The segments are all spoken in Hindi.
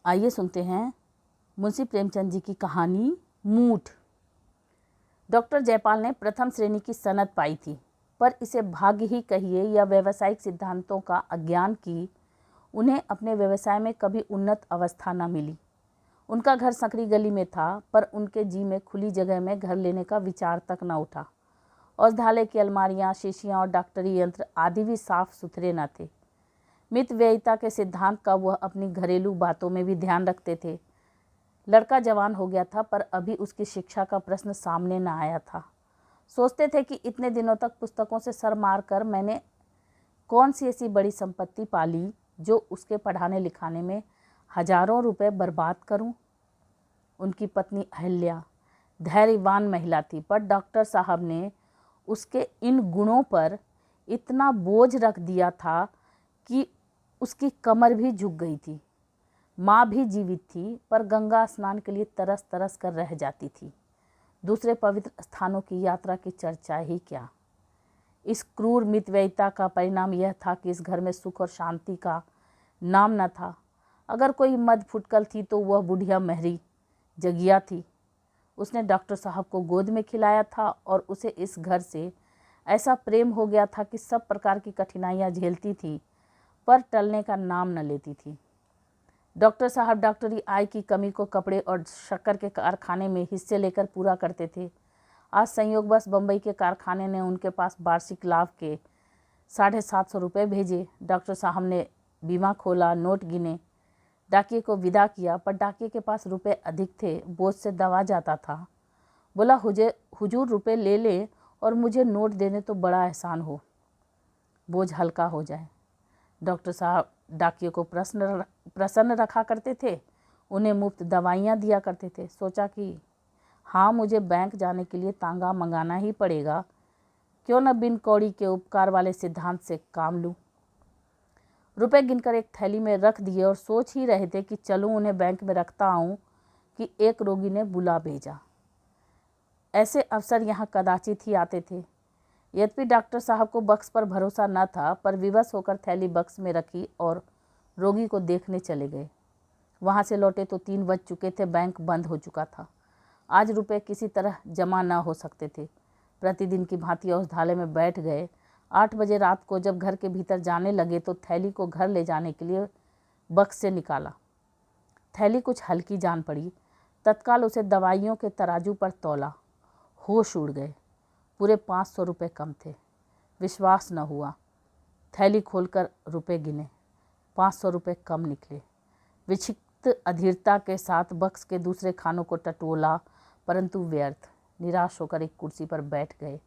आइए सुनते हैं मुंशी प्रेमचंद जी की कहानी मूठ। डॉक्टर जयपाल ने प्रथम श्रेणी की सनद पाई थी, पर इसे भाग्य ही कहिए या व्यावसायिक सिद्धांतों का अज्ञान की उन्हें अपने व्यवसाय में कभी उन्नत अवस्था न मिली। उनका घर संकरी गली में था, पर उनके जी में खुली जगह में घर लेने का विचार तक न उठा। औषधालय की अलमारियाँ, शीशियाँ और डॉक्टरी यंत्र आदि भी साफ सुथरे न थे। मितव्ययिता के सिद्धांत का वह अपनी घरेलू बातों में भी ध्यान रखते थे। लड़का जवान हो गया था, पर अभी उसकी शिक्षा का प्रश्न सामने न आया था। सोचते थे कि इतने दिनों तक पुस्तकों से सर मार कर मैंने कौन सी ऐसी बड़ी संपत्ति पाली जो उसके पढ़ाने लिखाने में हजारों रुपए बर्बाद करूं। उनकी पत्नी अहिल्या धैर्यवान महिला थी, पर डॉक्टर साहब ने उसके इन गुणों पर इतना बोझ रख दिया था कि उसकी कमर भी झुक गई थी। माँ भी जीवित थी, पर गंगा स्नान के लिए तरस तरस कर रह जाती थी। दूसरे पवित्र स्थानों की यात्रा की चर्चा ही क्या। इस क्रूर मितव्ययिता का परिणाम यह था कि इस घर में सुख और शांति का नाम न था। अगर कोई मद फुटकल थी तो वह बुढ़िया महरी जगिया थी। उसने डॉक्टर साहब को गोद में खिलाया था और उसे इस घर से ऐसा प्रेम हो गया था कि सब प्रकार की कठिनाइयाँ झेलती थी, पर टलने का नाम न लेती थी। डॉक्टर साहब डॉक्टरी आय की कमी को कपड़े और शक्कर के कारखाने में हिस्से लेकर पूरा करते थे। आज संयोगवश बम्बई के कारखाने ने उनके पास वार्षिक लाभ के 750 रुपये भेजे। डॉक्टर साहब ने बीमा खोला, नोट गिने, डाकिये को विदा किया, पर डाकिये के पास रुपए अधिक थे, बोझ से दबा जाता था। बोला, हुजूर रुपए ले ले और मुझे नोट देने तो बड़ा एहसान हो, बोझ हल्का हो जाए। डॉक्टर साहब डाकिये को प्रसन्न रखा करते थे, उन्हें मुफ्त दवाइयाँ दिया करते थे। सोचा कि हाँ, मुझे बैंक जाने के लिए तांगा मंगाना ही पड़ेगा, क्यों न बिन कौड़ी के उपकार वाले सिद्धांत से काम लूँ। रुपए गिनकर एक थैली में रख दिए और सोच ही रहे थे कि चलूँ उन्हें बैंक में रखता आऊँ कि एक रोगी ने बुला भेजा। ऐसे अवसर यहाँ कदाचित ही आते थे। यद्यपि डॉक्टर साहब को बक्स पर भरोसा न था, पर विवश होकर थैली बक्स में रखी और रोगी को देखने चले गए। वहाँ से लौटे तो 3 बज चुके थे, बैंक बंद हो चुका था। आज रुपए किसी तरह जमा न हो सकते थे। प्रतिदिन की भांति औषधालय में बैठ गए। 8 बजे रात को जब घर के भीतर जाने लगे तो थैली को घर ले जाने के लिए बक्स से निकाला। थैली कुछ हल्की जान पड़ी। तत्काल उसे दवाइयों के तराजू पर तौला। होश उड़ गए। पूरे 500 रुपये कम थे। विश्वास न हुआ। थैली खोलकर रुपए गिने, 500 रुपये कम निकले। विक्षिप्त अधीरता के साथ बक्स के दूसरे खानों को टटोला, परंतु व्यर्थ। निराश होकर एक कुर्सी पर बैठ गए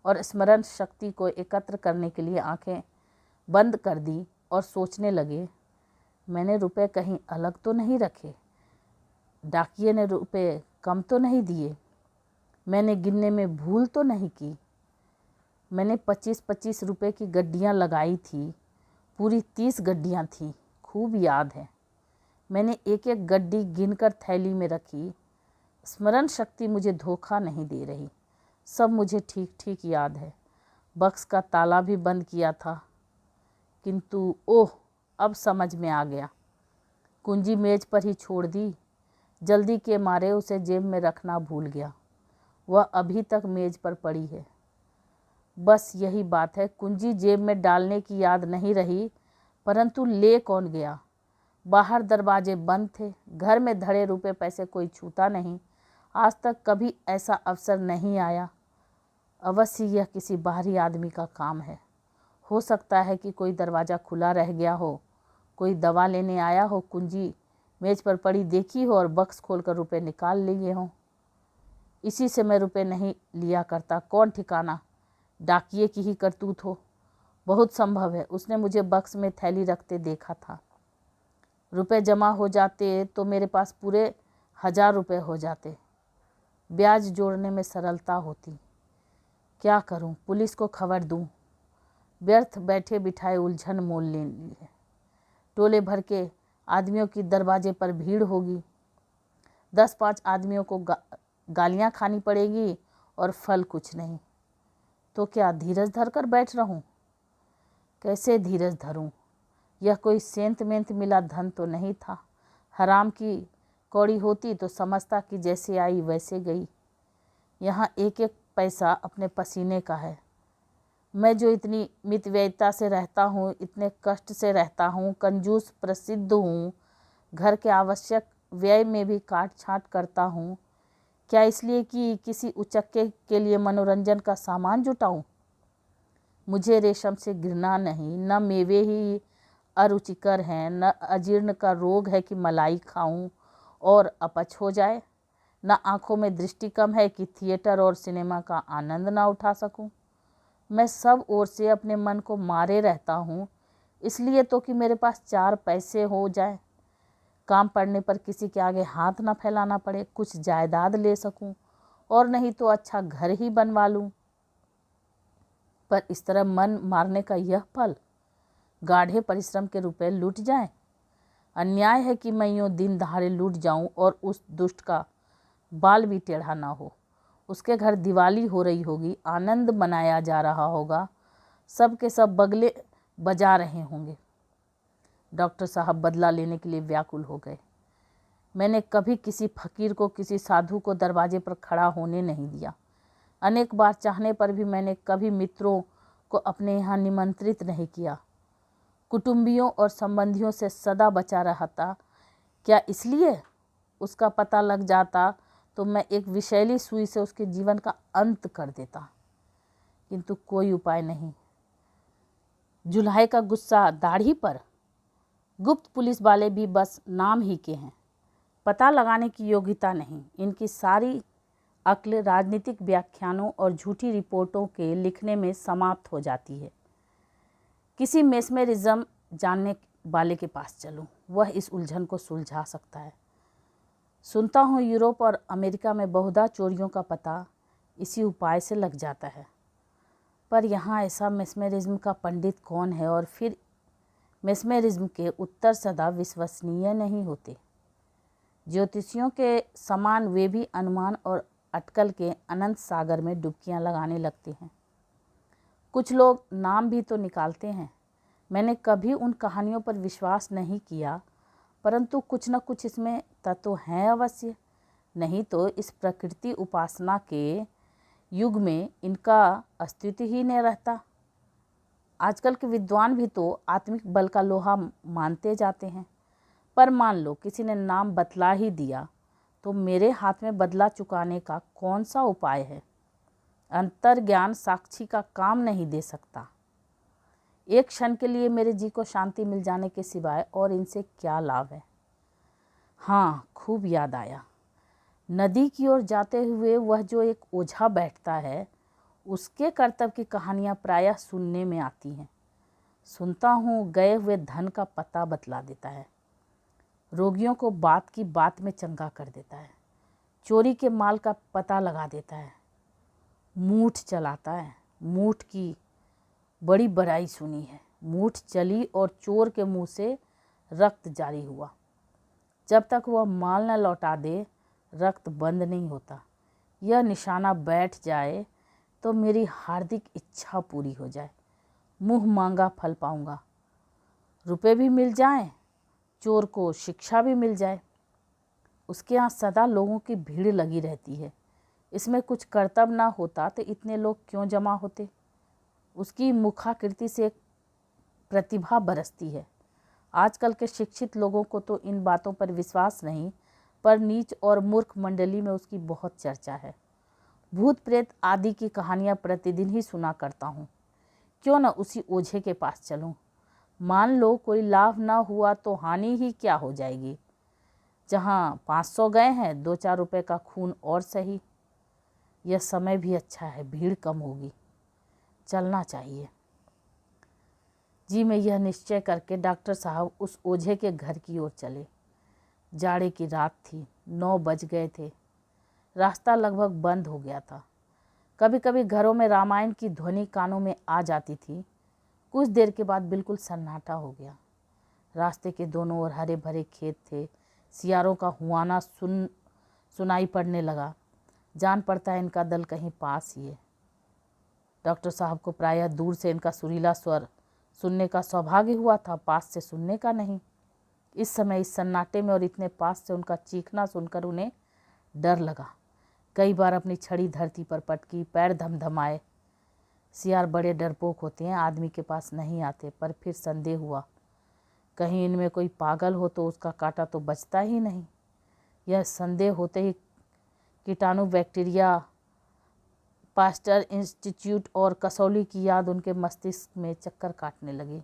और स्मरण शक्ति को एकत्र करने के लिए आंखें बंद कर दी और सोचने लगे, मैंने रुपए कहीं अलग तो नहीं रखे, डाकिये ने रुपए कम तो नहीं दिए, मैंने गिनने में भूल तो नहीं की। मैंने 25-25 रुपये की गड्डियाँ लगाई थी, पूरी 30 गड्डियाँ थीं, खूब याद है। मैंने एक एक गड्डी गिनकर थैली में रखी। स्मरण शक्ति मुझे धोखा नहीं दे रही, सब मुझे ठीक ठीक याद है। बक्स का ताला भी बंद किया था, किंतु ओह, अब समझ में आ गया। कुंजी मेज पर ही छोड़ दी। जल्दी के मारे उसे जेब में रखना भूल गया। वह अभी तक मेज पर पड़ी है। बस यही बात है, कुंजी जेब में डालने की याद नहीं रही, परंतु ले कौन गया। बाहर दरवाजे बंद थे। घर में धड़े रुपए पैसे कोई छूता नहीं। आज तक कभी ऐसा अवसर नहीं आया। अवश्य यह किसी बाहरी आदमी का काम है। हो सकता है कि कोई दरवाज़ा खुला रह गया हो, कोई दवा लेने आया हो, कुंजी मेज पर पड़ी देखी हो और बक्स खोलकर रुपए निकाल लिए हों। इसी से मैं रुपए नहीं लिया करता, कौन ठिकाना डाकिये की ही करतूत हो। बहुत संभव है, उसने मुझे बक्स में थैली रखते देखा था। रुपए जमा हो जाते तो मेरे पास पूरे 1000 रुपये हो जाते। ब्याज जोड़ने में सरलता होती। क्या करूं, पुलिस को खबर दूं? व्यर्थ बैठे बिठाए उलझन मोल ले ली है। टोले भर के आदमियों की दरवाजे पर भीड़ होगी। 10-5 आदमियों को गालियां खानी पड़ेगी और फल कुछ नहीं। तो क्या धीरज धरकर बैठ रहूं? कैसे धीरज धरूं? यह कोई सेंत मेंत मिला धन तो नहीं था। हराम की कौड़ी होती तो समझता कि जैसे आई वैसे गई। यहाँ एक एक पैसा अपने पसीने का है। मैं जो इतनी मितव्ययिता से रहता हूँ, इतने कष्ट से रहता हूँ, कंजूस प्रसिद्ध हूँ, घर के आवश्यक व्यय में भी काट छाँट करता हूँ, क्या इसलिए कि किसी उचक्के के लिए मनोरंजन का सामान जुटाऊँ? मुझे रेशम से घृणा नहीं, न मेवे ही अरुचिकर हैं, न अजीर्ण का रोग है कि मलाई खाऊं और अपच हो जाए, न आँखों में दृष्टि कम है कि थिएटर और सिनेमा का आनंद ना उठा सकूं। मैं सब ओर से अपने मन को मारे रहता हूँ, इसलिए तो कि मेरे पास 4 पैसे हो जाए, काम पड़ने पर किसी के आगे हाथ ना फैलाना पड़े, कुछ जायदाद ले सकूं और नहीं तो अच्छा घर ही बनवा लूं। पर इस तरह मन मारने का यह फल गाढ़े परिश्रम के रुपए लूट जाएं। अन्याय है कि मैं यूँ दिन दहाड़े लूट जाऊं और उस दुष्ट का बाल भी टेढ़ा ना हो। उसके घर दिवाली हो रही होगी, आनंद मनाया जा रहा होगा, सब के सब बगले बजा रहे होंगे। डॉक्टर साहब बदला लेने के लिए व्याकुल हो गए। मैंने कभी किसी फकीर को, किसी साधु को दरवाजे पर खड़ा होने नहीं दिया। अनेक बार चाहने पर भी मैंने कभी मित्रों को अपने यहाँ निमंत्रित नहीं किया। कुटुंबियों और संबंधियों से सदा बचा रहा था। क्या इसलिए? उसका पता लग जाता तो मैं एक विषैली सुई से उसके जीवन का अंत कर देता, किंतु कोई उपाय नहीं। जुल्हे का गुस्सा दाढ़ी पर। गुप्त पुलिस वाले भी बस नाम ही के हैं, पता लगाने की योग्यता नहीं। इनकी सारी अक्ल राजनीतिक व्याख्यानों और झूठी रिपोर्टों के लिखने में समाप्त हो जाती है। किसी मेस्मेरिज्म जानने वाले के पास चलूं, वह इस उलझन को सुलझा सकता है। सुनता हूँ यूरोप और अमेरिका में बहुधा चोरियों का पता इसी उपाय से लग जाता है, पर यहाँ ऐसा मेस्मेरिज्म का पंडित कौन है? और फिर मेस्मेरिज्म के उत्तर सदा विश्वसनीय नहीं होते। ज्योतिषियों के समान वे भी अनुमान और अटकल के अनंत सागर में डुबकियाँ लगाने लगते हैं। कुछ लोग नाम भी तो निकालते हैं। मैंने कभी उन कहानियों पर विश्वास नहीं किया, परंतु कुछ न कुछ इसमें तत्व हैं अवश्य, नहीं तो इस प्रकृति उपासना के युग में इनका अस्तित्व ही नहीं रहता। आजकल के विद्वान भी तो आत्मिक बल का लोहा मानते जाते हैं, पर मान लो किसी ने नाम बतला ही दिया तो मेरे हाथ में बदला चुकाने का कौन सा उपाय है? अंतर्ज्ञान साक्षी का काम नहीं दे सकता। एक क्षण के लिए मेरे जी को शांति मिल जाने के सिवाय और इनसे क्या लाभ है? हाँ, खूब याद आया। नदी की ओर जाते हुए वह जो एक ओझा बैठता है, उसके कर्तव्य की कहानियाँ प्रायः सुनने में आती हैं। सुनता हूँ गए हुए धन का पता बतला देता है, रोगियों को बात की बात में चंगा कर देता है, चोरी के माल का पता लगा देता है, मूठ चलाता है। मूठ की बड़ी बड़ाई सुनी है। मूठ चली और चोर के मुंह से रक्त जारी हुआ। जब तक वह माल न लौटा दे, रक्त बंद नहीं होता। यह निशाना बैठ जाए तो मेरी हार्दिक इच्छा पूरी हो जाए, मुँह मांगा फल पाऊंगा, रुपए भी मिल जाएं, चोर को शिक्षा भी मिल जाए। उसके यहाँ सदा लोगों की भीड़ लगी रहती है। इसमें कुछ कर्तव्य ना होता तो इतने लोग क्यों जमा होते? उसकी मुखाकृति से एक प्रतिभा बरसती है। आजकल के शिक्षित लोगों को तो इन बातों पर विश्वास नहीं, पर नीच और मूर्ख मंडली में उसकी बहुत चर्चा है। भूत प्रेत आदि की कहानियाँ प्रतिदिन ही सुना करता हूँ। क्यों न उसी ओझे के पास चलूँ? मान लो कोई लाभ ना हुआ तो हानि ही क्या हो जाएगी? जहाँ 500 गए हैं, 2-4 रुपए का खून और सही। यह समय भी अच्छा है, भीड़ कम होगी, चलना चाहिए। जी मैं यह निश्चय करके डॉक्टर साहब उस ओझे के घर की ओर चले। जाड़े की रात थी, 9 बज गए थे। रास्ता लगभग बंद हो गया था। कभी कभी घरों में रामायण की ध्वनि कानों में आ जाती थी। कुछ देर के बाद बिल्कुल सन्नाटा हो गया। रास्ते के दोनों ओर हरे भरे खेत थे। सियारों का हुआना सुनाई पड़ने लगा। जान पड़ता है इनका दल कहीं पास ही है। डॉक्टर साहब को प्रायः दूर से इनका सुरीला स्वर सुनने का सौभाग्य हुआ था, पास से सुनने का नहीं। इस समय इस सन्नाटे में और इतने पास से उनका चीखना सुनकर उन्हें डर लगा। कई बार अपनी छड़ी धरती पर पटकी, पैर धमधमाए। सियार बड़े डरपोक होते हैं, आदमी के पास नहीं आते। पर फिर संदेह हुआ, कहीं इनमें कोई पागल हो तो उसका कांटा तो बचता ही नहीं। यह संदेह होते ही कीटाणु, बैक्टीरिया, पास्टर इंस्टीट्यूट और कसौली की याद उनके मस्तिष्क में चक्कर काटने लगी।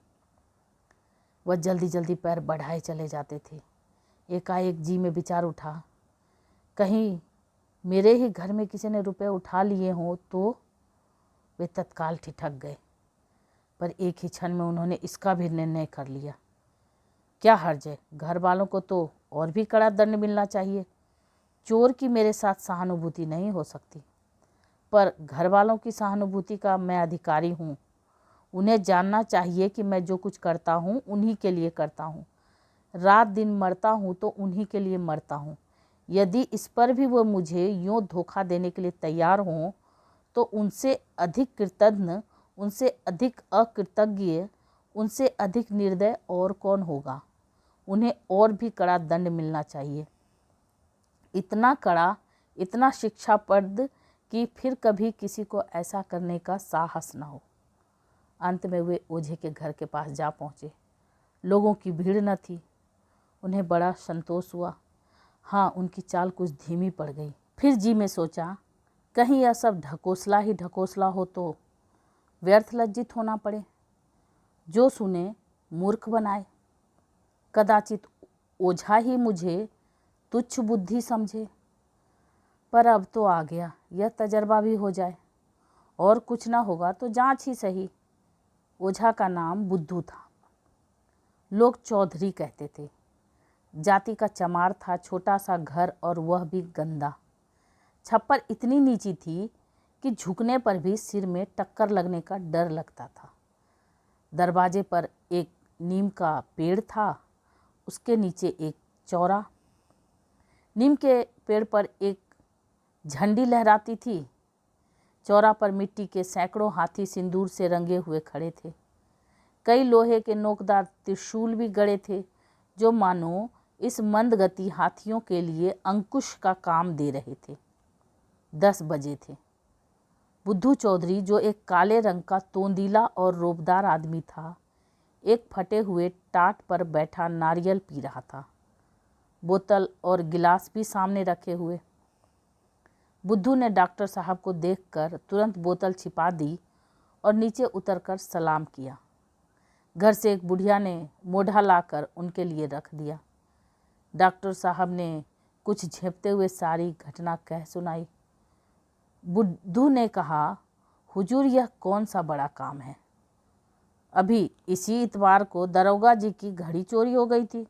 वह जल्दी जल्दी पैर बढ़ाए चले जाते थे। एकाएक जी में विचार उठा, कहीं मेरे ही घर में किसी ने रुपए उठा लिए हों तो। वे तत्काल ठिठक गए, पर एक ही क्षण में उन्होंने इसका भी निर्णय कर लिया। क्या हर्ज है, घर वालों को तो और भी कड़ा दंड मिलना चाहिए। चोर की मेरे साथ सहानुभूति नहीं हो सकती, पर घर वालों की सहानुभूति का मैं अधिकारी हूँ। उन्हें जानना चाहिए कि मैं जो कुछ करता हूँ उन्हीं के लिए करता हूँ। रात दिन मरता हूँ तो उन्हीं के लिए मरता हूँ। यदि इस पर भी वो मुझे यूँ धोखा देने के लिए तैयार हों तो उनसे अधिक कृतज्ञ, उनसे अधिक अकृतज्ञ, उनसे अधिक निर्दय और कौन होगा। उन्हें और भी कड़ा दंड मिलना चाहिए, इतना कड़ा, इतना शिक्षाप्रद कि फिर कभी किसी को ऐसा करने का साहस न हो। अंत में वे ओझे के घर के पास जा पहुँचे। लोगों की भीड़ न थी। उन्हें बड़ा संतोष हुआ। हाँ, उनकी चाल कुछ धीमी पड़ गई। फिर जी में सोचा, कहीं यह सब ढकोसला ही ढकोसला हो तो व्यर्थ लज्जित होना पड़े। जो सुने मूर्ख बनाए। कदाचित ओझा ही मुझे तुच्छ बुद्धि समझे। पर अब तो आ गया, यह तजर्बा भी हो जाए। और कुछ ना होगा तो जांच ही सही। ओझा का नाम बुद्धू था। लोग चौधरी कहते थे। जाति का चमार था, छोटा सा घर और वह भी गंदा। छप्पर इतनी नीची थी कि झुकने पर भी सिर में टक्कर लगने का डर लगता था। दरवाजे पर एक नीम का पेड़ था, उसके नीचे एक चौरा। नीम के पेड़ पर एक झंडी लहराती थी। चौरा पर मिट्टी के सैकड़ों हाथी सिंदूर से रंगे हुए खड़े थे। कई लोहे के नोकदार त्रिशूल भी गड़े थे, जो मानो इस मंदगति हाथियों के लिए अंकुश का काम दे रहे थे। 10 बजे थे। बुद्धू चौधरी, जो एक काले रंग का तोंदीला और रोबदार आदमी था, एक फटे हुए टाट पर बैठा नारियल पी रहा था, बोतल और गिलास भी सामने रखे हुए। बुद्धू ने डॉक्टर साहब को देखकर तुरंत बोतल छिपा दी और नीचे उतरकर सलाम किया। घर से एक बुढ़िया ने मोढ़ा लाकर उनके लिए रख दिया। डॉक्टर साहब ने कुछ झेपते हुए सारी घटना कह सुनाई। बुद्धू ने कहा, हुजूर, यह कौन सा बड़ा काम है। अभी इसी इतवार को दरोगा जी की घड़ी चोरी हो गई थी।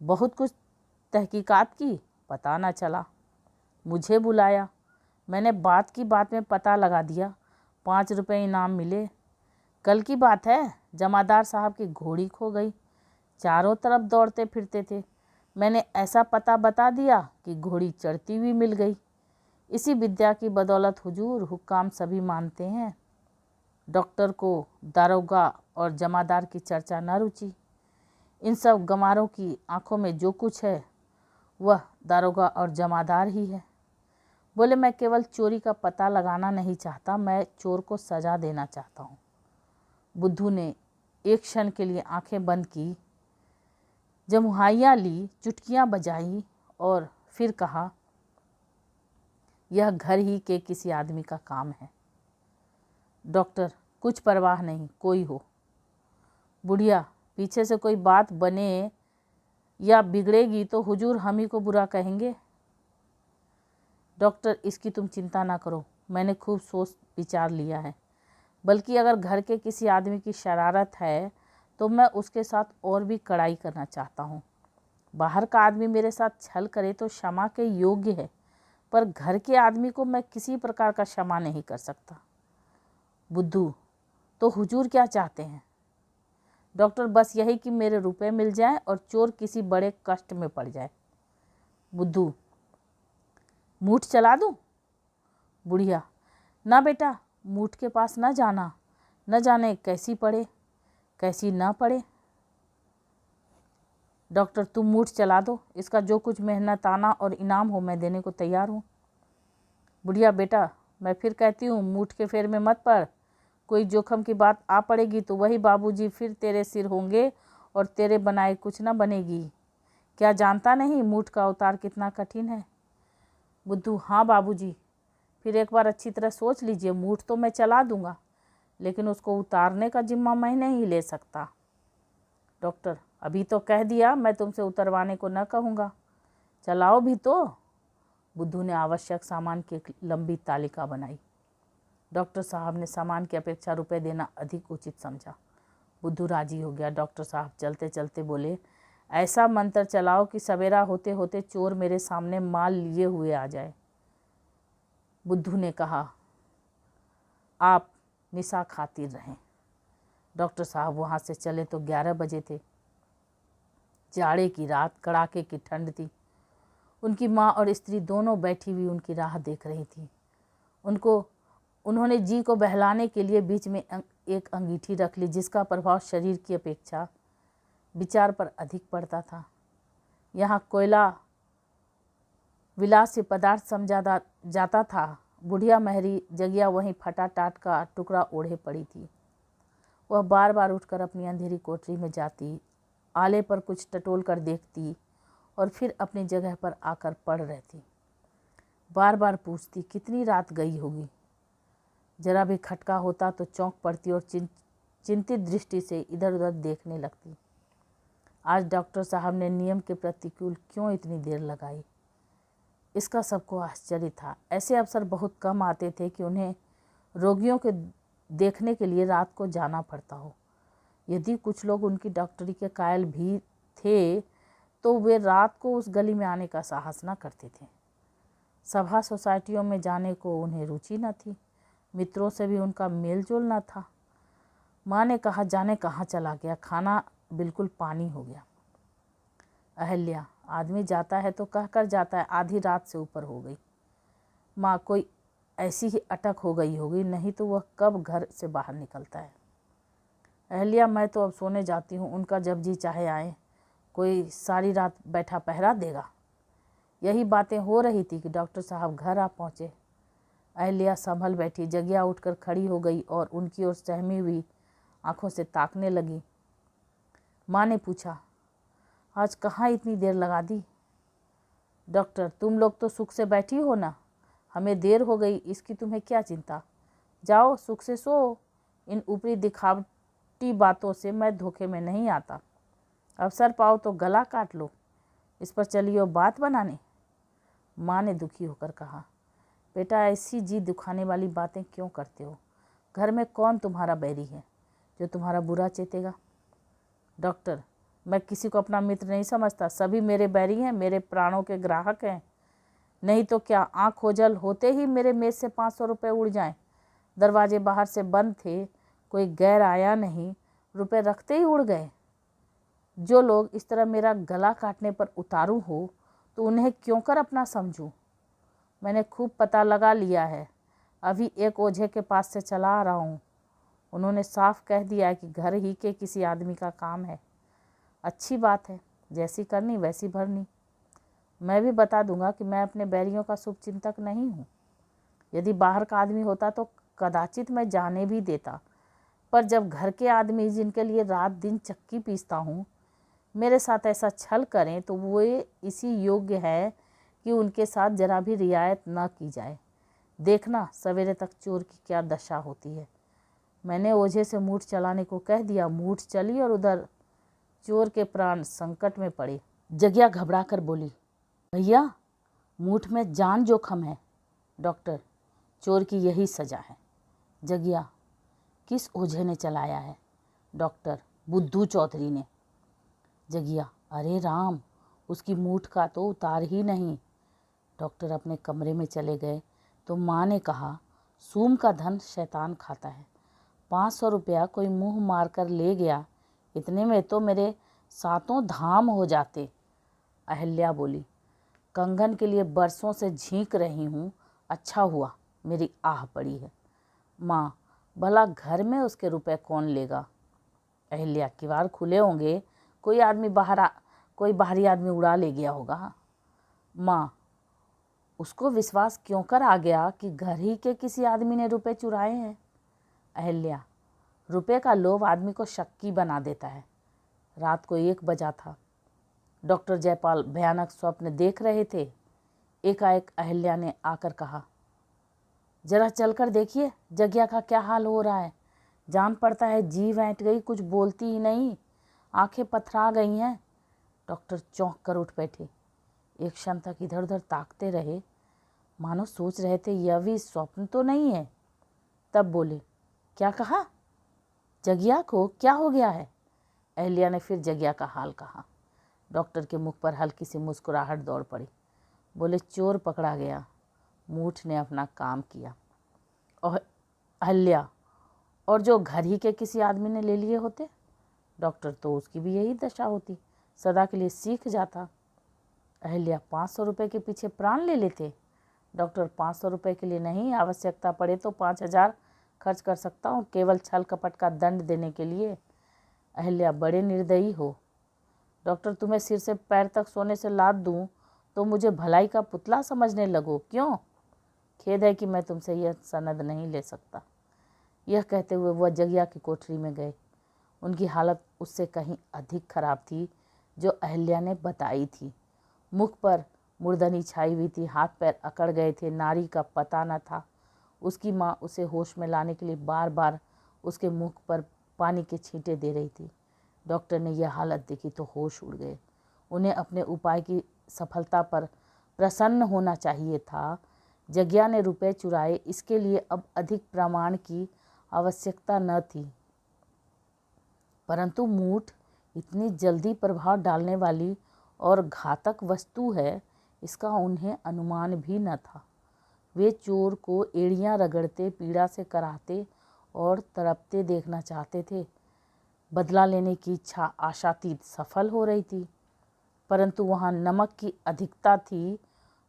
बहुत कुछ तहकीकात की, पता न चला। मुझे बुलाया, मैंने बात की बात में पता लगा दिया। 5 रुपये इनाम मिले। कल की बात है, जमादार साहब की घोड़ी खो गई। चारों तरफ दौड़ते फिरते थे। मैंने ऐसा पता बता दिया कि घोड़ी चढ़ती हुई मिल गई। इसी विद्या की बदौलत हुजूर हुक्काम सभी मानते हैं। डॉक्टर को दारोगा और जमादार की चर्चा न रुची। इन सब गंवारों की आंखों में जो कुछ है वह दारोगा और जमादार ही है। बोले, मैं केवल चोरी का पता लगाना नहीं चाहता, मैं चोर को सजा देना चाहता हूँ। बुद्धू ने एक क्षण के लिए आंखें बंद की, जमुहाइयाँ ली, चुटकियाँ बजाई और फिर कहा, यह घर ही के किसी आदमी का काम है। डॉक्टर, कुछ परवाह नहीं, कोई हो। बुढ़िया, पीछे से कोई बात बने या बिगड़ेगी तो हुजूर हम ही को बुरा कहेंगे। डॉक्टर, इसकी तुम चिंता ना करो, मैंने खूब सोच विचार लिया है। बल्कि अगर घर के किसी आदमी की शरारत है तो मैं उसके साथ और भी कड़ाई करना चाहता हूँ। बाहर का आदमी मेरे साथ छल करे तो क्षमा के योग्य है, पर घर के आदमी को मैं किसी प्रकार का क्षमा नहीं कर सकता। बुद्धू, तो हुजूर क्या चाहते हैं? डॉक्टर, बस यही कि मेरे रुपए मिल जाएं और चोर किसी बड़े कष्ट में पड़ जाए। बुद्धू, मूठ चला दूं? बुढ़िया, ना बेटा, मूठ के पास न जाना, न जाने कैसी पड़े कैसी न पड़े। डॉक्टर तुम मूठ चला दो, इसका जो कुछ मेहनताना और इनाम हो मैं देने को तैयार हूँ। बुढ़िया बेटा, मैं फिर कहती हूँ मूठ के फेर में मत पड़। कोई जोखम की बात आ पड़ेगी तो वही बाबूजी फिर तेरे सिर होंगे और तेरे बनाए कुछ न बनेगी। क्या जानता नहीं मूठ का अवतार कितना कठिन है। बुद्धू हाँ बाबूजी, फिर एक बार अच्छी तरह सोच लीजिए। मूठ तो मैं चला दूंगा, लेकिन उसको उतारने का जिम्मा मैं नहीं ले सकता। डॉक्टर अभी तो कह दिया, मैं तुमसे उतरवाने को न कहूँगा, चलाओ भी तो। बुद्धू ने आवश्यक सामान की एक लंबी तालिका बनाई। डॉक्टर साहब ने सामान की अपेक्षा रुपए देना अधिक उचित समझा। बुद्धू राजी हो गया। डॉक्टर साहब चलते चलते बोले, ऐसा मंत्र चलाओ कि सवेरा होते होते चोर मेरे सामने माल लिए हुए आ जाए। बुद्धू ने कहा, आप निशा खातिर रहें। डॉक्टर साहब वहाँ से चले तो 11 बजे थे। जाड़े की रात, कड़ाके की ठंड थी। उनकी माँ और स्त्री दोनों बैठी हुई उनकी राह देख रही थी। उन्होंने जी को बहलाने के लिए बीच में एक अंगीठी रख ली, जिसका प्रभाव शरीर की अपेक्षा विचार पर अधिक पड़ता था। यहाँ कोयला विलासी पदार्थ समझा जाता था। बुढ़िया महरी जगिया वहीं फटा टाट का टुकड़ा ओढ़े पड़ी थी। वह बार बार उठकर अपनी अंधेरी कोठरी में जाती, आले पर कुछ टटोल कर देखती और फिर अपनी जगह पर आकर पड़ रहती। बार बार पूछती, कितनी रात गई होगी। जरा भी खटका होता तो चौंक पड़ती और चिंतित दृष्टि से इधर उधर देखने लगती। आज डॉक्टर साहब ने नियम के प्रतिकूल क्यों इतनी देर लगाई, इसका सबको आश्चर्य था। ऐसे अवसर बहुत कम आते थे कि उन्हें रोगियों के देखने के लिए रात को जाना पड़ता हो। यदि कुछ लोग उनकी डॉक्टरी के कायल भी थे तो वे रात को उस गली में आने का साहस न करते थे। सभा सोसाइटियों में जाने को उन्हें रुचि न थी। मित्रों से भी उनका मेल जोल न था। माँ ने कहा, जाने कहाँ चला गया, खाना बिल्कुल पानी हो गया। अहल्या, आदमी जाता है तो कहकर जाता है, आधी रात से ऊपर हो गई। माँ, कोई ऐसी ही अटक हो गई होगी, नहीं तो वह कब घर से बाहर निकलता है। अहल्या, मैं तो अब सोने जाती हूँ, उनका जब जी चाहे आए, कोई सारी रात बैठा पहरा देगा। यही बातें हो रही थी कि डॉक्टर साहब घर आ पहुँचे। अहल्या संभल बैठी, जगिया उठकर खड़ी हो गई और उनकी ओर सहमी हुई आंखों से ताकने लगी। माँ ने पूछा, आज कहाँ इतनी देर लगा दी। डॉक्टर, तुम लोग तो सुख से बैठी हो ना, हमें देर हो गई इसकी तुम्हें क्या चिंता। जाओ सुख से सो, इन ऊपरी दिखावटी बातों से मैं धोखे में नहीं आता। अवसर पाओ तो गला काट लो, इस पर चलियो बात बनाने। माँ ने दुखी होकर कहा, बेटा ऐसी जी दुखाने वाली बातें क्यों करते हो। घर में कौन तुम्हारा बैरी है जो तुम्हारा बुरा चेतेगा। डॉक्टर, मैं किसी को अपना मित्र नहीं समझता, सभी मेरे बैरी हैं, मेरे प्राणों के ग्राहक हैं। नहीं तो क्या आँख ओझल होते ही मेरे मेज से 500 रुपये उड़ जाएं। दरवाजे बाहर से बंद थे, कोई गैर आया नहीं, रुपए रखते ही उड़ गए। जो लोग इस तरह मेरा गला काटने पर उतारू हो तो उन्हें क्यों कर अपना समझूं। मैंने खूब पता लगा लिया है, अभी एक ओझे के पास से चला आ रहा हूँ। उन्होंने साफ कह दिया कि घर ही के किसी आदमी का काम है। अच्छी बात है, जैसी करनी वैसी भरनी। मैं भी बता दूंगा कि मैं अपने बैरियों का शुभ चिंतक नहीं हूँ। यदि बाहर का आदमी होता तो कदाचित मैं जाने भी देता, पर जब घर के आदमी जिनके लिए रात दिन चक्की पीसता हूँ मेरे साथ ऐसा छल करें तो वो इसी योग्य है कि उनके साथ जरा भी रियायत न की जाए। देखना सवेरे तक चोर की क्या दशा होती है। मैंने ओझे से मूठ चलाने को कह दिया, मूठ चली और उधर चोर के प्राण संकट में पड़े। जगिया घबरा कर बोली, भैया मूठ में जान जोखम है। डॉक्टर, चोर की यही सजा है। जगिया, किस ओझे ने चलाया है। डॉक्टर, बुद्धू चौधरी ने। जगिया, अरे राम, उसकी मूठ का तो उतार ही नहीं। डॉक्टर अपने कमरे में चले गए तो माँ ने कहा, सूम का धन शैतान खाता है। 500 रुपया कोई मुंह मार कर ले गया, इतने में तो मेरे 7 धाम हो जाते। अहल्या बोली, कंगन के लिए बरसों से झींक रही हूँ, अच्छा हुआ मेरी आह पड़ी है। माँ, भला घर में उसके रुपए कौन लेगा। अहल्या, किवाड़ खुले होंगे, कोई आदमी कोई बाहरी आदमी उड़ा ले गया होगा। माँ, उसको विश्वास क्यों कर आ गया कि घर ही के किसी आदमी ने रुपए चुराए हैं। अहल्या, रुपए का लोभ आदमी को शक्की बना देता है। रात को 1 बजा था। डॉक्टर जयपाल भयानक स्वप्न देख रहे थे। एकाएक अहल्या ने आकर कहा, जरा चलकर देखिए जग्या का क्या हाल हो रहा है। जान पड़ता है जीभ ऐंठ गई, कुछ बोलती ही नहीं, आंखें पथरा गई हैं। डॉक्टर चौंक कर उठ बैठे। एक क्षण तक इधर उधर ताकते रहे, मानो सोच रहे थे यह भी स्वप्न तो नहीं है। तब बोले, क्या कहा? जगिया को क्या हो गया है? अहल्या ने फिर जगिया का हाल कहा। डॉक्टर के मुख पर हल्की सी मुस्कुराहट दौड़ पड़ी। बोले, चोर पकड़ा गया, मूठ ने अपना काम किया। और अहल्या, और जो घर ही के किसी आदमी ने ले लिए होते? डॉक्टर, तो उसकी भी यही दशा होती, सदा के लिए सीख जाता। अहल्या, 500 रुपये के पीछे प्राण ले लेते? डॉक्टर, 500 रुपये के लिए नहीं, आवश्यकता पड़े तो 5000 खर्च कर सकता हूँ, केवल छल कपट का दंड देने के लिए। अहल्या, बड़े निर्दयी हो। डॉक्टर, तुम्हें सिर से पैर तक सोने से लाद दूँ तो मुझे भलाई का पुतला समझने लगो, क्यों? खेद है कि मैं तुमसे यह सनद नहीं ले सकता। यह कहते हुए वह जगिया की कोठरी में गए। उनकी हालत उससे कहीं अधिक खराब थी जो अहल्या ने बताई थी। मुख पर मुर्दनी छाई हुई थी, हाथ पैर अकड़ गए थे, नाड़ी का पता न था। उसकी माँ उसे होश में लाने के लिए बार बार उसके मुख पर पानी के छींटे दे रही थी। डॉक्टर ने यह हालत देखी तो होश उड़ गए। उन्हें अपने उपाय की सफलता पर प्रसन्न होना चाहिए था। जगिया ने रुपए चुराए, इसके लिए अब अधिक प्रमाण की आवश्यकता न थी, परंतु मूठ इतनी जल्दी प्रभाव डालने वाली और घातक वस्तु है, इसका उन्हें अनुमान भी न था। वे चोर को एड़ियां रगड़ते, पीड़ा से कराहते और तड़पते देखना चाहते थे। बदला लेने की इच्छा आशातीत सफल हो रही थी, परंतु वहाँ नमक की अधिकता थी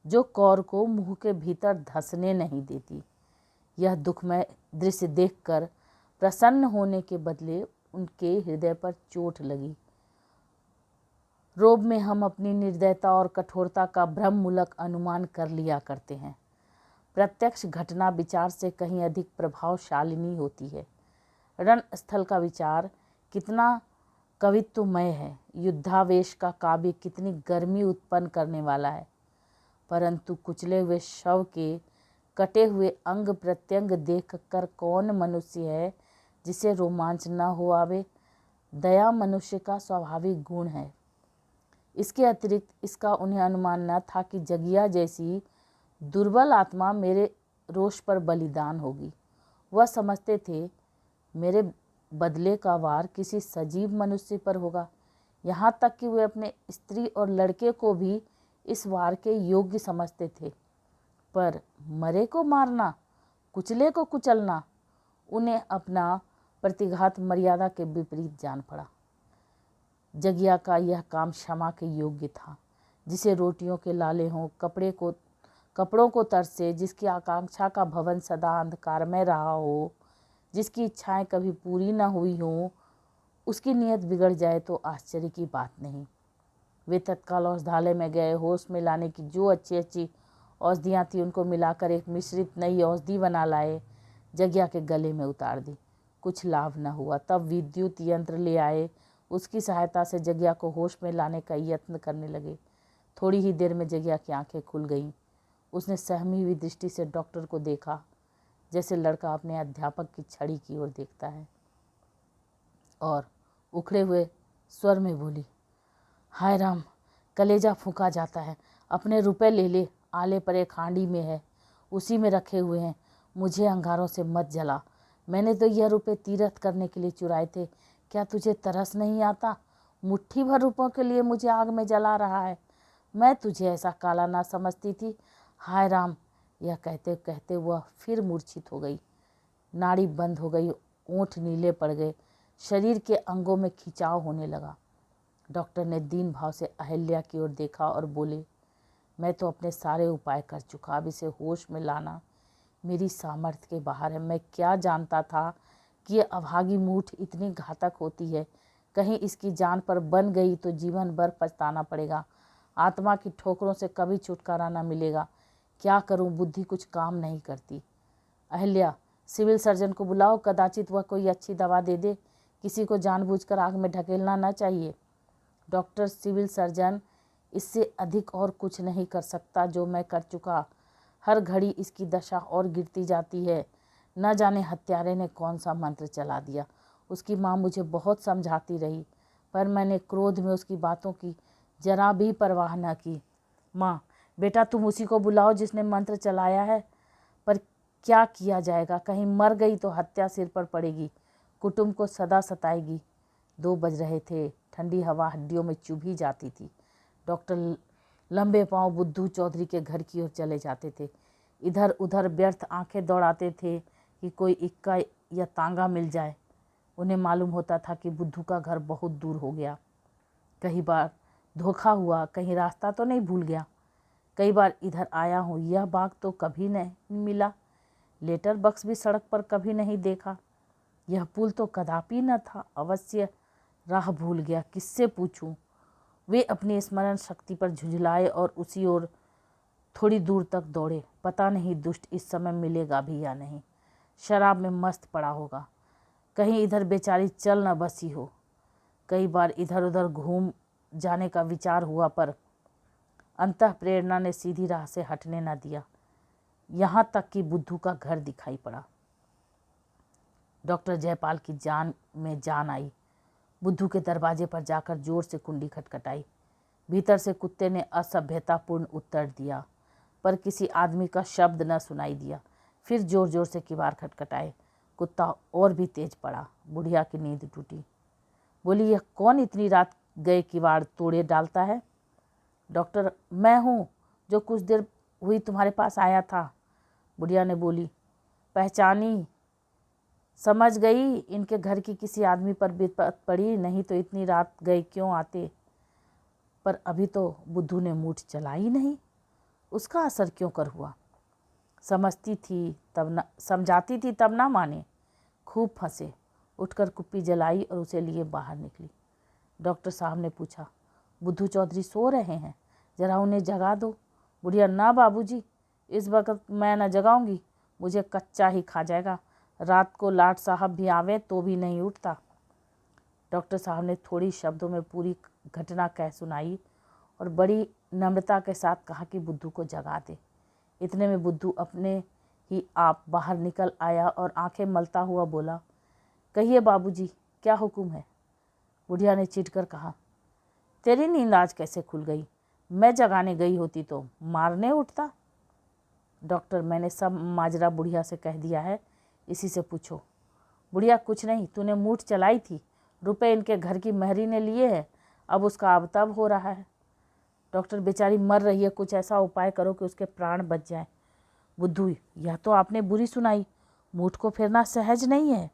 जो कौर को मुंह के भीतर धंसने नहीं देती। यह दुखमय दृश्य देखकर प्रसन्न होने के बदले उनके हृदय पर चोट लगी। रोब में हम अपनी निर्दयता और कठोरता का भ्रममूलक अनुमान कर लिया करते हैं। प्रत्यक्ष घटना विचार से कहीं अधिक प्रभावशालिनी होती है। रणस्थल का विचार कितना कवित्वमय है, युद्धावेश का काव्य कितनी गर्मी उत्पन्न करने वाला है, परंतु कुचले हुए शव के कटे हुए अंग प्रत्यंग देखकर कौन मनुष्य है जिसे रोमांच न हो आवे। दया मनुष्य का स्वाभाविक गुण है। इसके अतिरिक्त इसका उन्हें अनुमान न था कि जगिया जैसी दुर्बल आत्मा मेरे रोष पर बलिदान होगी। वह समझते थे मेरे बदले का वार किसी सजीव मनुष्य पर होगा। यहाँ तक कि वे अपने स्त्री और लड़के को भी इस वार के योग्य समझते थे, पर मरे को मारना, कुचले को कुचलना उन्हें अपना प्रतिघात मर्यादा के विपरीत जान पड़ा। जगिया का यह काम क्षमा के योग्य था। जिसे रोटियों के लाले हों, कपड़ों को तरसे, जिसकी आकांक्षा का भवन सदा अंधकारमय रहा हो, जिसकी इच्छाएं कभी पूरी न हुई हों, उसकी नीयत बिगड़ जाए तो आश्चर्य की बात नहीं। वे तत्काल औषधालय में गए। होश में लाने की जो अच्छी अच्छी औषधियाँ थी उनको मिलाकर एक मिश्रित नई औषधि बना लाए, जगिया के गले में उतार दी। कुछ लाभ न हुआ। तब विद्युत यंत्र ले आए, उसकी सहायता से जगिया को होश में लाने का यत्न करने लगे। थोड़ी ही देर में जगिया की आंखें खुल गईं। उसने सहमी हुई दृष्टि से डॉक्टर को देखा, जैसे लड़का अपने अध्यापक की छड़ी की ओर देखता है, और उखड़े हुए स्वर में बोली, हाय राम, कलेजा फूंका जाता है। अपने रुपए ले ले, आले पर एक हांडी में है, उसी में रखे हुए हैं। मुझे अंगारों से मत जला। मैंने तो यह रुपए तीर्थ करने के लिए चुराए थे। क्या तुझे तरस नहीं आता? मुट्ठी भर रुपयों के लिए मुझे आग में जला रहा है। मैं तुझे ऐसा काला ना समझती थी। हाय राम। यह कहते कहते वह फिर मूर्छित हो गई। नाड़ी बंद हो गई, ओंठ नीले पड़ गए, शरीर के अंगों में खिंचाव होने लगा। डॉक्टर ने दीन भाव से अहल्या की ओर देखा और बोले, मैं तो अपने सारे उपाय कर चुका, अब इसे होश में लाना मेरी सामर्थ्य के बाहर है। मैं क्या जानता था कि ये अभागी मूठ इतनी घातक होती है। कहीं इसकी जान पर बन गई तो जीवन भर पछताना पड़ेगा। आत्मा की ठोकरों से कभी छुटकारा न मिलेगा। क्या करूं, बुद्धि कुछ काम नहीं करती। अहिल्या, सिविल सर्जन को बुलाओ, कदाचित वह कोई अच्छी दवा दे दे। किसी को जानबूझकर आग में ढकेलना न चाहिए। डॉक्टर, सिविल सर्जन इससे अधिक और कुछ नहीं कर सकता जो मैं कर चुका। हर घड़ी इसकी दशा और गिरती जाती है। न जाने हत्यारे ने कौन सा मंत्र चला दिया। उसकी माँ मुझे बहुत समझाती रही, पर मैंने क्रोध में उसकी बातों की जरा भी परवाह न की। माँ, बेटा तुम उसी को बुलाओ जिसने मंत्र चलाया है। पर क्या किया जाएगा, कहीं मर गई तो हत्या सिर पर पड़ेगी, कुटुंब को सदा सताएगी। 2 बज रहे थे। ठंडी हवा हड्डियों में चुभी जाती थी। डॉक्टर लंबे पांव बुद्धू चौधरी के घर की ओर चले जाते थे। इधर उधर व्यर्थ आंखें दौड़ाते थे कि कोई इक्का या तांगा मिल जाए। उन्हें मालूम होता था कि बुद्धू का घर बहुत दूर हो गया। कई बार धोखा हुआ, कहीं रास्ता तो नहीं भूल गया। कई बार इधर आया हूँ, यह बाग तो कभी नहीं मिला। लेटर बक्स भी सड़क पर कभी नहीं देखा। यह पुल तो कदापि न था। अवश्य राह भूल गया, किससे पूछूं। वे अपनी स्मरण शक्ति पर झुंझलाए और उसी ओर थोड़ी दूर तक दौड़े। पता नहीं दुष्ट इस समय मिलेगा भी या नहीं। शराब में मस्त पड़ा होगा। कहीं इधर बेचारी चल न बसी हो। कई बार इधर उधर घूम जाने का विचार हुआ, पर अंतः प्रेरणा ने सीधी राह से हटने न दिया। यहाँ तक कि बुद्धू का घर दिखाई पड़ा। डॉक्टर जयपाल की जान में जान आई। बुद्धू के दरवाजे पर जाकर जोर से कुंडी खटखटाई। भीतर से कुत्ते ने असभ्यतापूर्ण उत्तर दिया, पर किसी आदमी का शब्द न सुनाई दिया। फिर जोर जोर से किवाड़ खटखटाए। कुत्ता और भी तेज पड़ा। बुढ़िया की नींद टूटी। बोली, यह कौन इतनी रात गए किवाड़ तोड़े डालता है? डॉक्टर, मैं हूँ जो कुछ देर हुई तुम्हारे पास आया था। बुढ़िया ने बोली, पहचानी, समझ गई इनके घर की किसी आदमी पर विपत पड़ी, नहीं तो इतनी रात गए क्यों आते। पर अभी तो बुद्धू ने मूठ चला ही नहीं, उसका असर क्यों कर हुआ। समझाती थी तब ना माने। खूब फंसे। उठकर कुप्पी जलाई और उसे लिए बाहर निकली। डॉक्टर साहब ने पूछा, बुद्धू चौधरी सो रहे हैं, जरा उन्हें जगा दो। बुढ़िया, ना बाबूजी, इस वक्त मैं न जगाऊंगी, मुझे कच्चा ही खा जाएगा। रात को लाट साहब भी आवे तो भी नहीं उठता। डॉक्टर साहब ने थोड़ी शब्दों में पूरी घटना कह सुनाई और बड़ी नम्रता के साथ कहा कि बुद्धू को जगा दे। इतने में बुद्धू अपने ही आप बाहर निकल आया और आंखें मलता हुआ बोला, कहिए बाबूजी, क्या हुक्म है। बुढ़िया ने चिढ़कर कहा, तेरी नींद आज कैसे खुल गई? मैं जगाने गई होती तो मारने उठता। डॉक्टर, मैंने सब माजरा बुढ़िया से कह दिया है, इसी से पूछो। बुढ़िया, कुछ नहीं, तूने मूठ चलाई थी, रुपए इनके घर की महरी ने लिए हैं, अब उसका अबतब हो रहा है। डॉक्टर, बेचारी मर रही है, कुछ ऐसा उपाय करो कि उसके प्राण बच जाएं। बुद्धू, यह तो आपने बुरी सुनाई, मूठ को फेरना सहज नहीं है।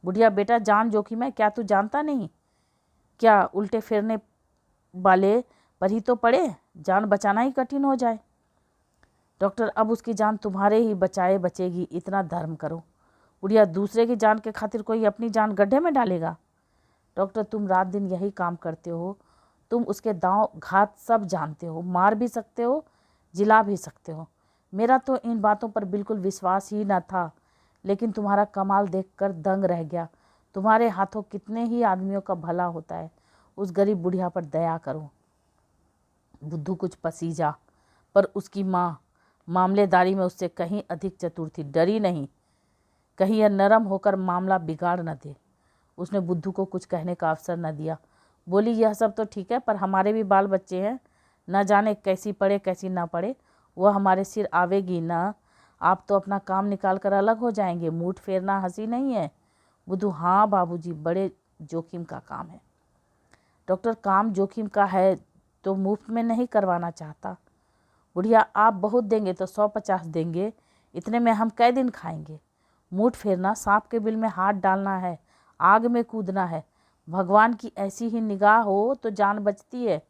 बुढ़िया, बेटा जान जोखिम है, क्या तू जानता नहीं? क्या उल्टे फेरने वाले पर ही तो पड़े, जान बचाना ही कठिन हो जाए। डॉक्टर, अब उसकी जान तुम्हारे ही बचाए बचेगी, इतना धर्म करो। बुढ़िया, दूसरे की जान के खातिर कोई अपनी जान गड्ढे में डालेगा? डॉक्टर, तुम रात दिन यही काम करते हो, तुम उसके दांव घात सब जानते हो, मार भी सकते हो, जिला भी सकते हो। मेरा तो इन बातों पर बिल्कुल विश्वास ही न था, लेकिन तुम्हारा कमाल देखकर दंग रह गया। तुम्हारे हाथों कितने ही आदमियों का भला होता है, उस गरीब बुढ़िया पर दया करो। बुद्धू कुछ पसीजा, पर उसकी माँ मामलेदारी में उससे कहीं अधिक चतुर थी। डरी नहीं, कहीं यह नरम होकर मामला बिगाड़ न दे। उसने बुद्धू को कुछ कहने का अवसर न दिया। बोली, यह सब तो ठीक है, पर हमारे भी बाल बच्चे हैं, न जाने कैसी पड़े कैसी ना पड़े, वह हमारे सिर आवेगी ना। आप तो अपना काम निकाल कर अलग हो जाएंगे, मूठ फेरना हंसी नहीं है। बुद्धू, हाँ बाबूजी, बड़े जोखिम का काम है। डॉक्टर, काम जोखिम का है तो मुफ्त में नहीं करवाना चाहता। बुढ़िया, आप बहुत देंगे तो 150 देंगे, इतने में हम कै दिन खाएंगे। मूठ फेरना सांप के बिल में हाथ डालना है, आग में कूदना है। भगवान की ऐसी ही निगाह हो तो जान बचती है।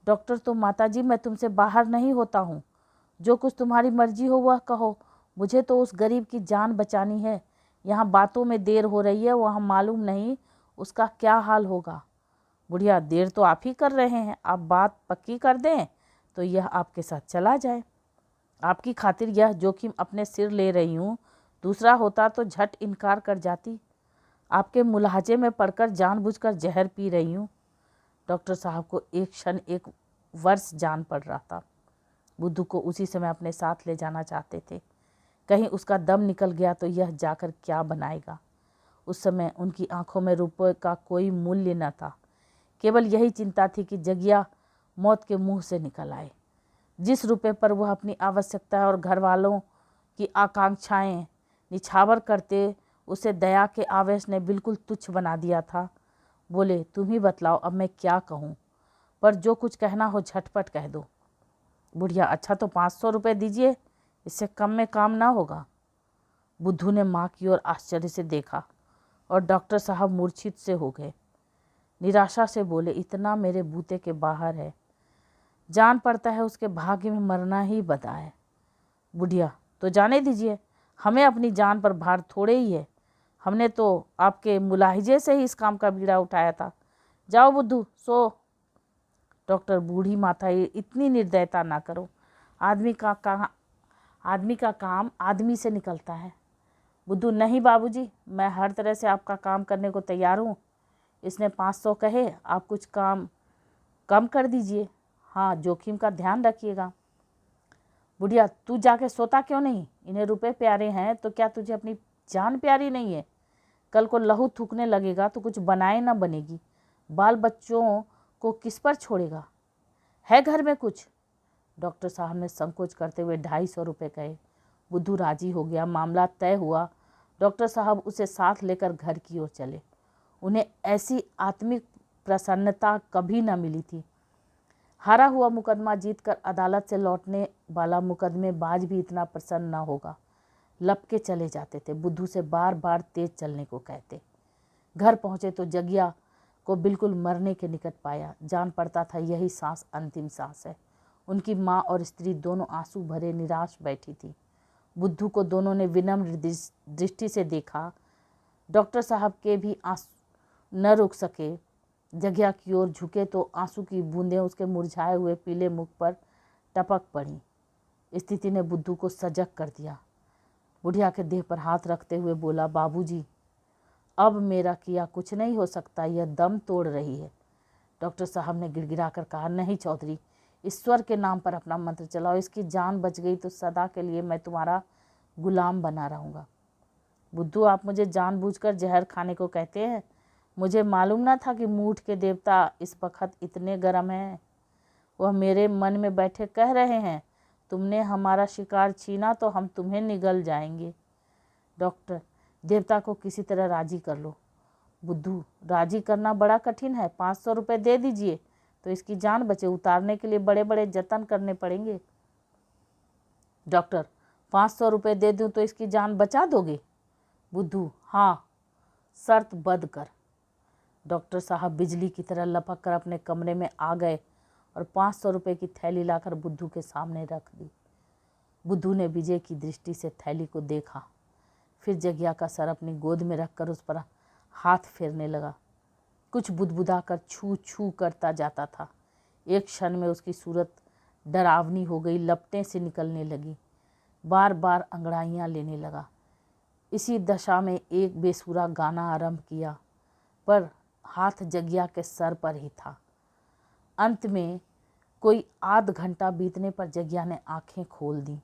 डॉक्टर, तो माताजी, मैं तुमसे बाहर नहीं होता हूँ, जो कुछ तुम्हारी मर्जी हो वह कहो, मुझे तो उस गरीब की जान बचानी है। यहाँ बातों में देर हो रही है, वहाँ मालूम नहीं उसका क्या हाल होगा। बुढ़िया, देर तो आप ही कर रहे हैं, आप बात पक्की कर दें तो यह आपके साथ चला जाए। आपकी खातिर यह जोखिम अपने सिर ले रही हूँ, दूसरा होता तो झट इनकार कर जाती। आपके मुलाहजे में पड़कर जानबूझकर जहर पी रही हूँ। डॉक्टर साहब को एक क्षण एक वर्ष जान पड़ रहा था। बुद्धू को उसी समय अपने साथ ले जाना चाहते थे। कहीं उसका दम निकल गया तो यह जाकर क्या बनाएगा। उस समय उनकी आंखों में रुपये का कोई मूल्य न था। केवल यही चिंता थी कि जगिया मौत के मुंह से निकल आए। जिस रुपये पर वह अपनी आवश्यकता और घर वालों की आकांक्षाएं निछावर करते, उसे दया के आवेश ने बिल्कुल तुच्छ बना दिया था। बोले, तुम ही बतलाओ अब मैं क्या कहूँ, पर जो कुछ कहना हो झटपट कह दो। बुढ़िया, अच्छा तो 500 रुपये दीजिए, इससे कम में काम ना होगा। बुद्धू ने माँ की ओर आश्चर्य से देखा और डॉक्टर साहब मूर्छित से हो गए। निराशा से बोले, इतना मेरे बूते के बाहर है। जान पड़ता है उसके भाग्य में मरना ही बता है। बुढ़िया, तो जाने दीजिए, हमें अपनी जान पर भार थोड़े ही है। हमने तो आपके मुलाहिजे से ही इस काम का बीड़ा उठाया था। जाओ बुद्धू, सो। डॉक्टर, बूढ़ी माता, इतनी निर्दयता ना करो। आदमी का काम आदमी से निकलता है। बुद्धू, नहीं बाबूजी, मैं हर तरह से आपका काम करने को तैयार हूँ। इसने 500 कहे, आप कुछ काम कम कर दीजिए। हाँ, जोखिम का ध्यान रखिएगा। बुढ़िया, तू जाके सोता क्यों नहीं? इन्हें रुपए प्यारे हैं तो क्या तुझे अपनी जान प्यारी नहीं है? कल को लहू थूकने लगेगा तो कुछ बनाए ना बनेगी। बाल बच्चों को किस पर छोड़ेगा? है घर में कुछ? डॉक्टर साहब ने संकोच करते हुए 250 रुपये कहे। बुद्धू राजी हो गया। मामला तय हुआ। डॉक्टर साहब उसे साथ लेकर घर की ओर चले। उन्हें ऐसी आत्मिक प्रसन्नता कभी न मिली थी। हारा हुआ मुकदमा जीतकर अदालत से लौटने वाला मुकदमेबाज भी इतना प्रसन्न न होगा। लपके चले जाते थे। बुद्धू से बार बार तेज चलने को कहते। घर पहुंचे तो जगिया को बिल्कुल मरने के निकट पाया। जान पड़ता था यही सांस अंतिम सांस है। उनकी माँ और स्त्री दोनों आंसू भरे निराश बैठी थी। बुद्धू को दोनों ने विनम्र दृष्टि से देखा। डॉक्टर साहब के भी आंसू न रुक सके। जगिया की ओर झुके तो आंसू की बूंदें उसके मुरझाए हुए पीले मुख पर टपक पड़ी। स्थिति ने बुद्धू को सजग कर दिया। बुढ़िया के देह पर हाथ रखते हुए बोला, बाबूजी, अब मेरा किया कुछ नहीं हो सकता, यह दम तोड़ रही है। डॉक्टर साहब ने गिड़गिड़ाकर कहा, नहीं चौधरी, ईश्वर के नाम पर अपना मंत्र चलाओ। इसकी जान बच गई तो सदा के लिए मैं तुम्हारा गुलाम बना रहूँगा। बुद्धू, आप मुझे जानबूझकर जहर खाने को कहते हैं। मुझे मालूम ना था कि मूठ के देवता इस वक्त इतने गर्म हैं। वह मेरे मन में बैठे कह रहे हैं, तुमने हमारा शिकार छीना तो हम तुम्हें निगल जाएंगे। डॉक्टर, देवता को किसी तरह राजी कर लो। बुद्धू, राजी करना बड़ा कठिन है। 500 रुपये दे दीजिए तो इसकी जान बचे। उतारने के लिए बड़े बड़े जतन करने पड़ेंगे। डॉक्टर, 500 रुपये दे दूं तो इसकी जान बचा दोगे? बुद्धू, हाँ, शर्त बंद कर। डॉक्टर साहब बिजली की तरह लपक कर अपने कमरे में आ गए और 500 रुपये की थैली लाकर बुद्धू के सामने रख दी। बुद्धू ने विजय की दृष्टि से थैली को देखा, फिर जगिया का सर अपनी गोद में रखकर उस पर हाथ फेरने लगा। कुछ बुदबुदा कर छू छू करता जाता था। एक क्षण में उसकी सूरत डरावनी हो गई, लपटें से निकलने लगी, बार बार अंगड़ाइयाँ लेने लगा। इसी दशा में एक बेसुरा गाना आरंभ किया, पर हाथ जगिया के सर पर ही था। अंत में कोई आध घंटा बीतने पर जगिया ने आंखें खोल दी।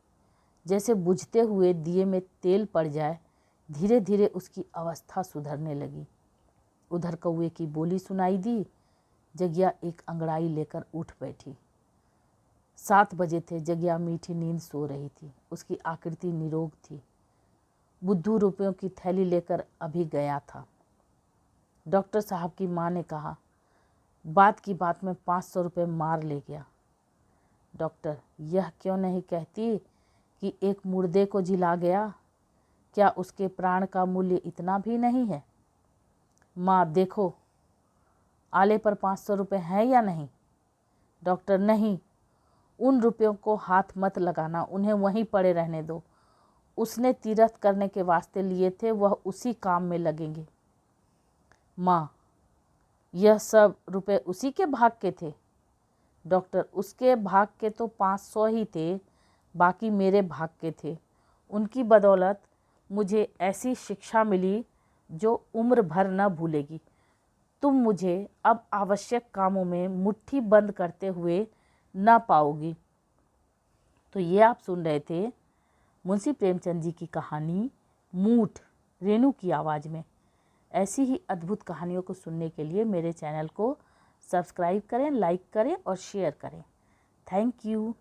जैसे बुझते हुए दिए में तेल पड़ जाए, धीरे धीरे उसकी अवस्था सुधरने लगी। उधर कौवे की बोली सुनाई दी। जगिया एक अंगड़ाई लेकर उठ बैठी। 7 बजे थे। जगिया मीठी नींद सो रही थी। उसकी आकृति निरोग थी। बुद्धू रुपयों की थैली लेकर अभी गया था। डॉक्टर साहब की माँ ने कहा, बात की बात में 500 रुपये मार ले गया। डॉक्टर, यह क्यों नहीं कहती कि एक मुर्दे को जिला गया? क्या उसके प्राण का मूल्य इतना भी नहीं है? माँ, देखो आले पर 500 रुपये हैं या नहीं? डॉक्टर, नहीं, उन रुपयों को हाथ मत लगाना, उन्हें वहीं पड़े रहने दो। उसने तीर्थ करने के वास्ते लिए थे, वह उसी काम में लगेंगे। माँ, यह सब रुपए उसी के भाग के थे? डॉक्टर, उसके भाग के तो 500 ही थे, बाकी मेरे भाग के थे। उनकी बदौलत मुझे ऐसी शिक्षा मिली जो उम्र भर न भूलेगी। तुम मुझे अब आवश्यक कामों में मुट्ठी बंद करते हुए न पाओगी। तो ये आप सुन रहे थे मुंशी प्रेमचंद जी की कहानी मूठ, रेणु की आवाज़ में। ऐसी ही अद्भुत कहानियों को सुनने के लिए मेरे चैनल को सब्सक्राइब करें, लाइक करें और शेयर करें। Thank you.